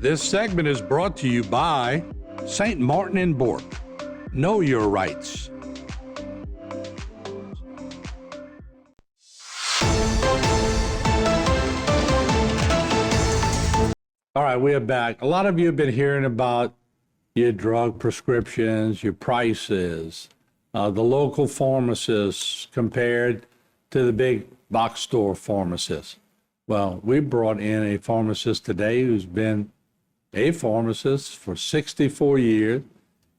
This segment is brought to you by St. Martin and Bourke. Know your rights. All right, we are back. A lot of you have been hearing about your drug prescriptions, your prices, the local pharmacists compared to the big box store pharmacists. Well, we brought in a pharmacist today who's been a pharmacist for 64 years.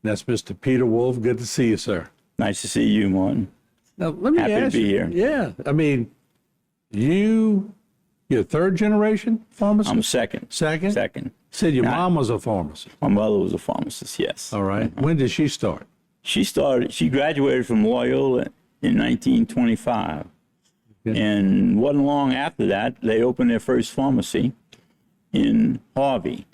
That's Mr. Peter Wolfe. Good to see you, sir. Nice to see you, Martin. Now, let me Happy ask to be you. here. Yeah, I mean, you're third generation pharmacist? I'm second. Second? Second. Said your Not- mom was a pharmacist. My mother was a pharmacist, yes. All right. When did she start? She graduated from Loyola in 1925. Okay. And wasn't long after that, they opened their first pharmacy in Harvey.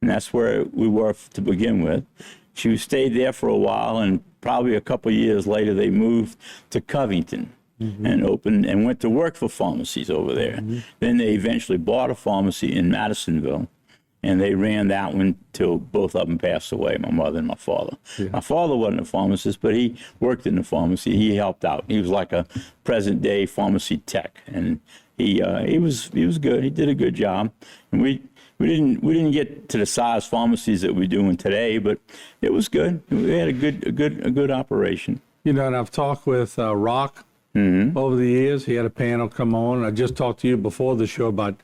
And that's where we were to begin with. She stayed there for a while, and probably a couple of years later, they moved to Covington and opened and went to work for pharmacies over there. Then they eventually bought a pharmacy in Madisonville, and they ran that one till both of them passed away, my mother and my father. Yeah. My father wasn't a pharmacist, but he worked in the pharmacy. He helped out. He was like a present-day pharmacy tech, and he was good. He did a good job, and we didn't get to the size pharmacies that we're doing today, but it was good. We had a good operation. You know, and I've talked with Rock over the years. He had a panel come on. I just talked to you before the show about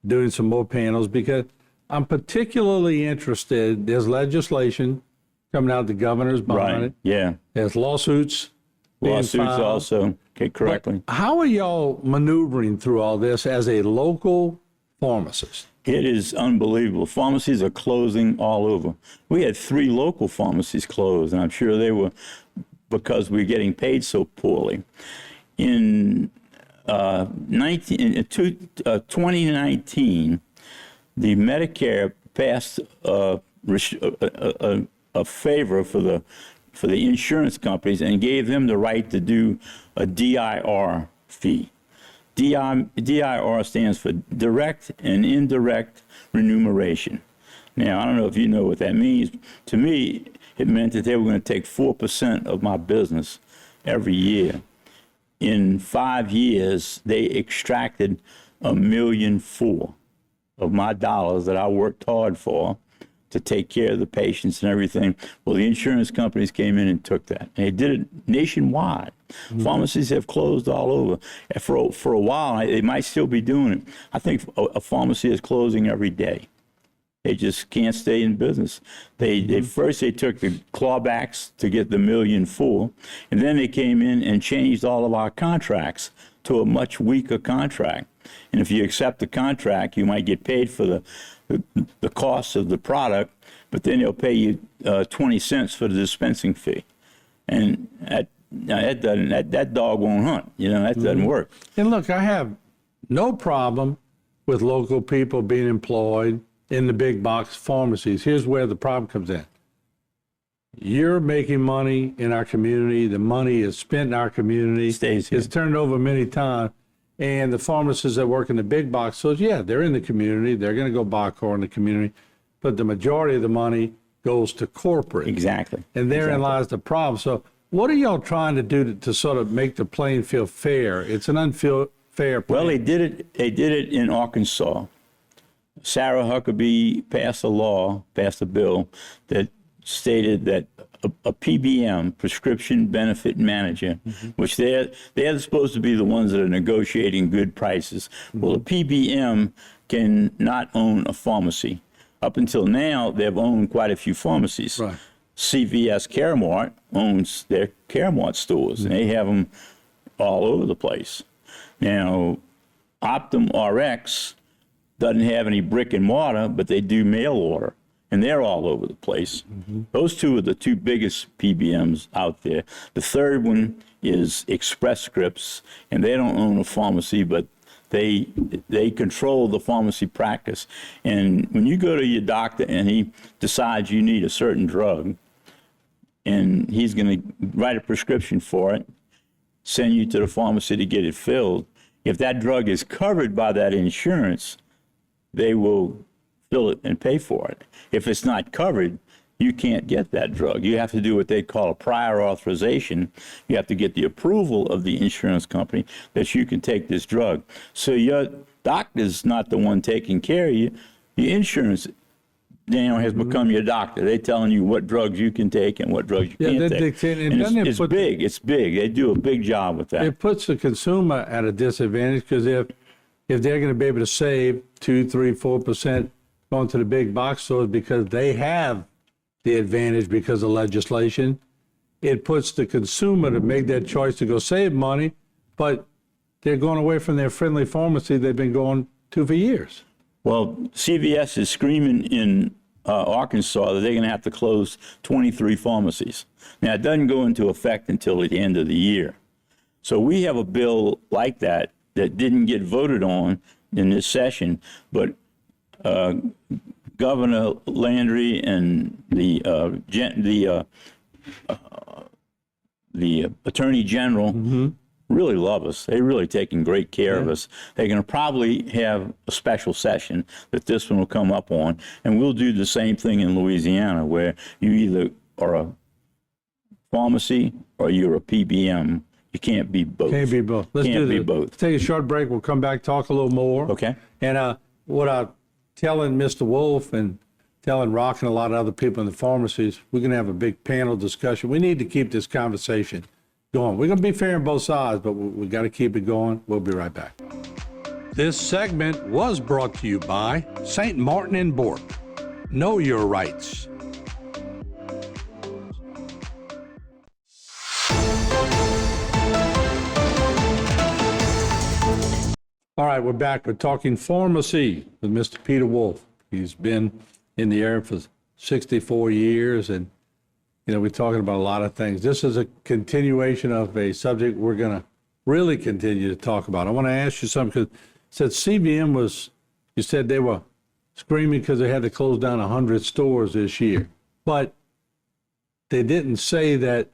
doing some more panels because I'm particularly interested. There's legislation coming out, the governor's behind it. Yeah. There's lawsuits being Lawsuits filed. also. Okay, correctly. How are y'all maneuvering through all this as a local pharmacist? It is unbelievable. Pharmacies are closing all over. We had 3 local pharmacies closed, and I'm sure they were because we're getting paid so poorly. In 2019, the Medicare passed a favor for the insurance companies and gave them the right to do a DIR fee. DIR stands for direct and indirect remuneration. Now, I don't know if you know what that means. To me, it meant that they were going to take 4% of my business every year. In 5 years, they extracted $1.4 million of my dollars that I worked hard for to take care of the patients and everything. Well, the insurance companies came in and took that. And they did it nationwide. Pharmacies have closed all over. For a while, they might still be doing it. I think a pharmacy is closing every day. They just can't stay in business. First they took the clawbacks to get the $1.4 million, and then they came in and changed all of our contracts to a much weaker contract. And if you accept the contract, you might get paid for the cost of the product, but then they'll pay you 20 cents for the dispensing fee. And that dog won't hunt. You know, that doesn't work. And look, I have no problem with local people being employed in the big box pharmacies. Here's where the problem comes in. You're making money in our community. The money is spent in our community. Stays here. It's turned over many times. And the pharmacists that work in the big box stores, yeah, they're in the community. They're going to go buy a car in the community. But the majority of the money goes to corporate. Exactly. And therein lies the problem. So what are y'all trying to do to sort of make the playing field fair? It's an unfair playing. Well, they did it in Arkansas. Sarah Huckabee passed a bill that stated that a PBM, prescription benefit manager, which they're supposed to be the ones that are negotiating good prices. Well, a PBM can not own a pharmacy. Up until now, they've owned quite a few pharmacies. Right. CVS Caremark owns their Caremark stores, and they have them all over the place. Now, Optum RX doesn't have any brick and mortar, but they do mail order, and they're all over the place. Those two are the 2 biggest PBMs out there. The third one is Express Scripts, and they don't own a pharmacy, but they control the pharmacy practice. And when you go to your doctor and he decides you need a certain drug, and he's going to write a prescription for it, send you to the pharmacy to get it filled, if that drug is covered by that insurance, they will fill it and pay for it. If it's not covered, you can't get that drug. You have to do what they call a prior authorization. You have to get the approval of the insurance company that you can take this drug. So your doctor's not the one taking care of you. The insurance, has become your doctor. They're telling you what drugs you can take and what drugs you can't take. And it's big. It's big. They do a big job with that. It puts the consumer at a disadvantage because if they're going to be able to save 2, 3, 4% going to the big box stores because they have the advantage because of legislation, it puts the consumer to make that choice to go save money, but they're going away from their friendly pharmacy they've been going to for years. Well, CVS is screaming in Arkansas that they're going to have to close 23 pharmacies. Now, it doesn't go into effect until the end of the year. So we have a bill like that didn't get voted on in this session, but Governor Landry and the Attorney General really love us. They're really taking great care of us. They're going to probably have a special session that this one will come up on, and we'll do the same thing in Louisiana, where you either are a pharmacy or you're a PBM. You can't be both. Can't be both. Let's do both. Let's take a short break. We'll come back, talk a little more. Okay. And what I'm telling Mr. Wolfe and telling Rock and a lot of other people in the pharmacies, we're going to have a big panel discussion. We need to keep this conversation going. We're going to be fair on both sides, but we got to keep it going. We'll be right back. This segment was brought to you by St. Martin and Bork. Know your rights. All right, we're back. We're talking pharmacy with Mr. Peter Wolfe. He's been in the area for 64 years, and we're talking about a lot of things. This is a continuation of a subject we're going to really continue to talk about. I want to ask you something, because you said CVM you said they were screaming because they had to close down 100 stores this year, but they didn't say that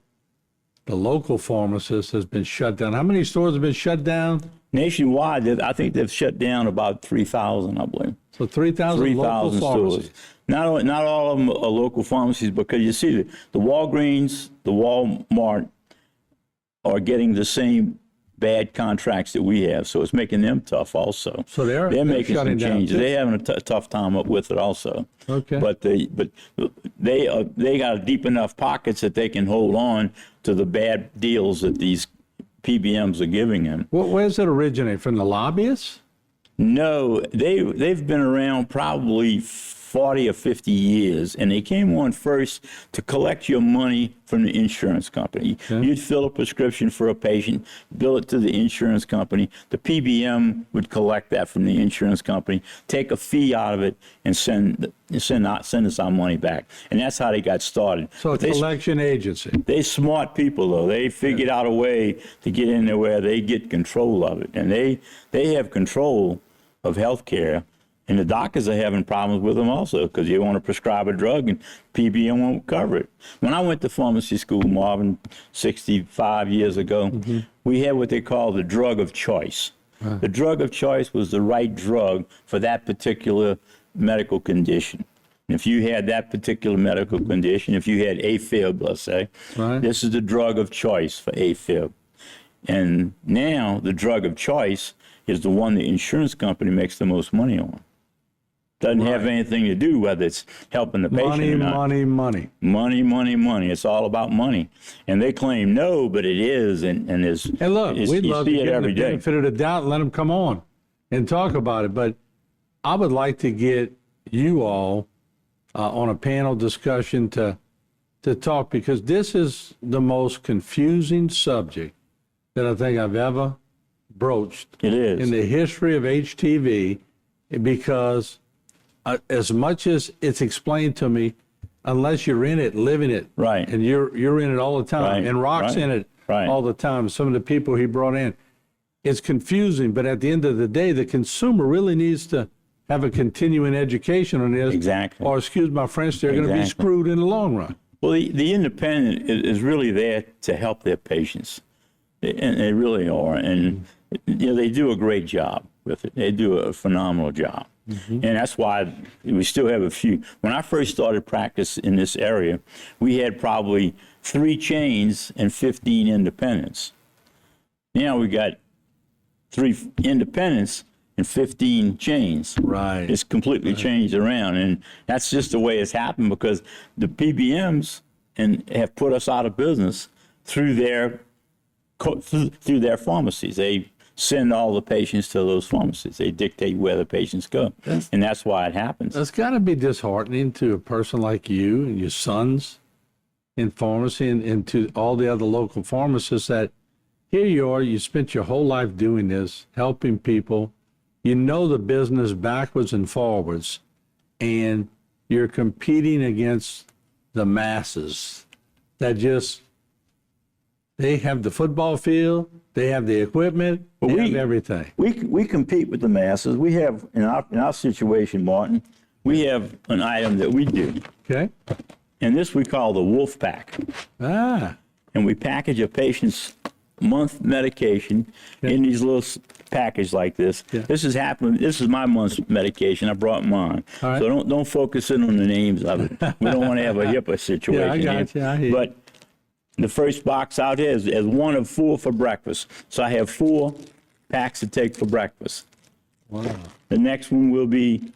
the local pharmacist has been shut down. How many stores have been shut down? Nationwide, I think they've shut down about 3,000, I believe. So 3,000 local pharmacies. Stores. Not all of them are local pharmacies, because you see the Walgreens, the Walmart are getting the same bad contracts that we have, so it's making them tough also. So they're making some changes. They're having a tough time up with it also. Okay. But they got deep enough pockets that they can hold on to the bad deals that these PBMs are giving them. Where's it originate? From the lobbyists? No, they've been around probably 40 or 50 years, and they came on first to collect your money from the insurance company. Okay. You'd fill a prescription for a patient, bill it to the insurance company. The PBM would collect that from the insurance company, take a fee out of it, and send us our money back. And that's how they got started. So a collection agency. They smart people, though. They figured out a way to get in there where they get control of it, and they have control of healthcare. And the doctors are having problems with them also, because you want to prescribe a drug and PBM won't cover it. When I went to pharmacy school, Marvin, 65 years ago, we had what they call the drug of choice. The drug of choice was the right drug for that particular medical condition. And if you had that particular medical condition, if you had AFib, let's say, this is the drug of choice for AFib. And now the drug of choice is the one the insurance company makes the most money on. Doesn't have anything to do whether it's helping the patient or not. Money. It's all about money. And they claim no, but it is. And look, we'd love to give them the benefit of the doubt and let them come on and talk about it. But I would like to get you all on a panel discussion to talk, because this is the most confusing subject that I think I've ever broached in the history of HTV, because as much as it's explained to me, unless you're in it, living it, and you're in it all the time, and Rock's in it all the time, some of the people he brought in, it's confusing. But at the end of the day, the consumer really needs to have a continuing education on this. Exactly. Or, excuse my French, they're going to be screwed in the long run. Well, the independent is really there to help their patients, and they really are. And they do a great job with it. They do a phenomenal job. And that's why we still have a few. When I first started practice in this area, we had probably 3 chains and 15 independents. Now we got 3 independents and 15 chains. Right. It's completely changed around, and that's just the way it's happened because the PBMs have put us out of business through their pharmacies. They send all the patients to those pharmacies. They dictate where the patients go, and that's why it happens. That's got to be disheartening to a person like you and your sons in pharmacy and to all the other local pharmacists that here you are, you spent your whole life doing this, helping people. You know the business backwards and forwards, and you're competing against the masses that just, they have the football field, they have the equipment, they have everything. We compete with the masses. We have, in our situation, Martin, we have an item that we do. Okay. And this we call the Wolfe pack. Ah. And we package a patient's month medication in these little package like this. Yeah. This is happening. This is my month's medication. I brought mine. All right. So don't focus in on the names of it. We don't want to have a HIPAA situation. Yeah, I got here. you. I hear you. But the first box out here is 1 of 4 for breakfast. So I have 4 packs to take for breakfast. Wow. The next one will be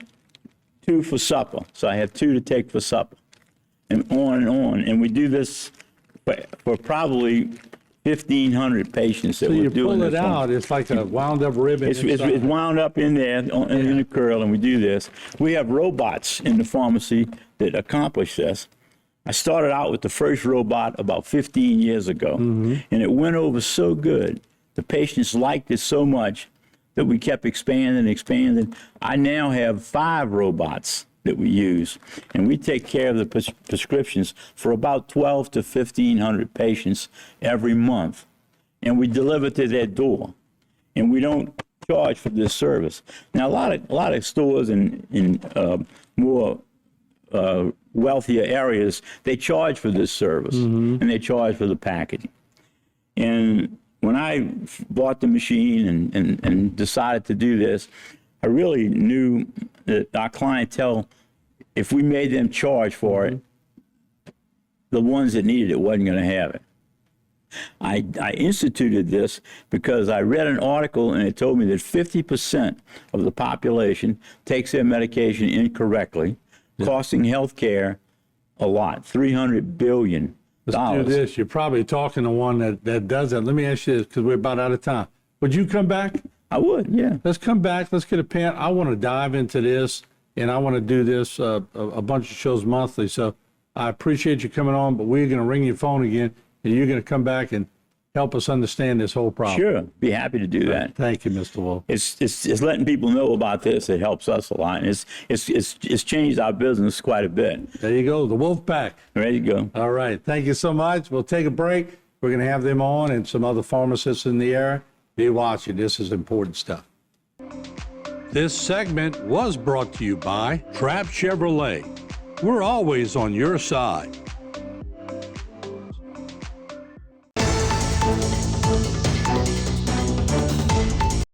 2 for supper. So I have 2 to take for supper. And on and on. And we do this for probably 1,500 patients that So we're you doing pull this it on. out, it's like a wound up ribbon. It's inside. wound up in there in the curl, and we do this. We have robots in the pharmacy that accomplish this. I started out with the first robot about 15 years ago, and it went over so good. The patients liked it so much that we kept expanding and expanding. I now have 5 robots that we use, and we take care of the prescriptions for about 1,200 to 1,500 patients every month, and we deliver to their door, and we don't charge for this service. Now, a lot of stores in more wealthier areas, they charge for this service, and they charge for the packaging. And when I bought the machine and decided to do this, I really knew that our clientele, if we made them charge for it, the ones that needed it wasn't going to have it. I instituted this because I read an article and it told me that 50% of the population takes their medication incorrectly, costing healthcare a lot, $300 billion. Let's do this. You're probably talking to one that does that. Let me ask you this, because we're about out of time. Would you come back? I would, yeah. Let's come back. Let's get a pen. I want to dive into this, and I want to do this a bunch of shows monthly. So I appreciate you coming on, but we're going to ring your phone again, and you're going to come back and help us understand this whole problem. Sure, be happy to do that. Thank you, Mr. Wolfe. It's letting people know about this. It helps us a lot, and it's changed our business quite a bit. There you go, the Wolfe Pack. There you go. All right, thank you so much. We'll take a break. We're going to have them on and some other pharmacists in the area. Be watching. This is important stuff. This segment was brought to you by Trapp Chevrolet. We're always on your side.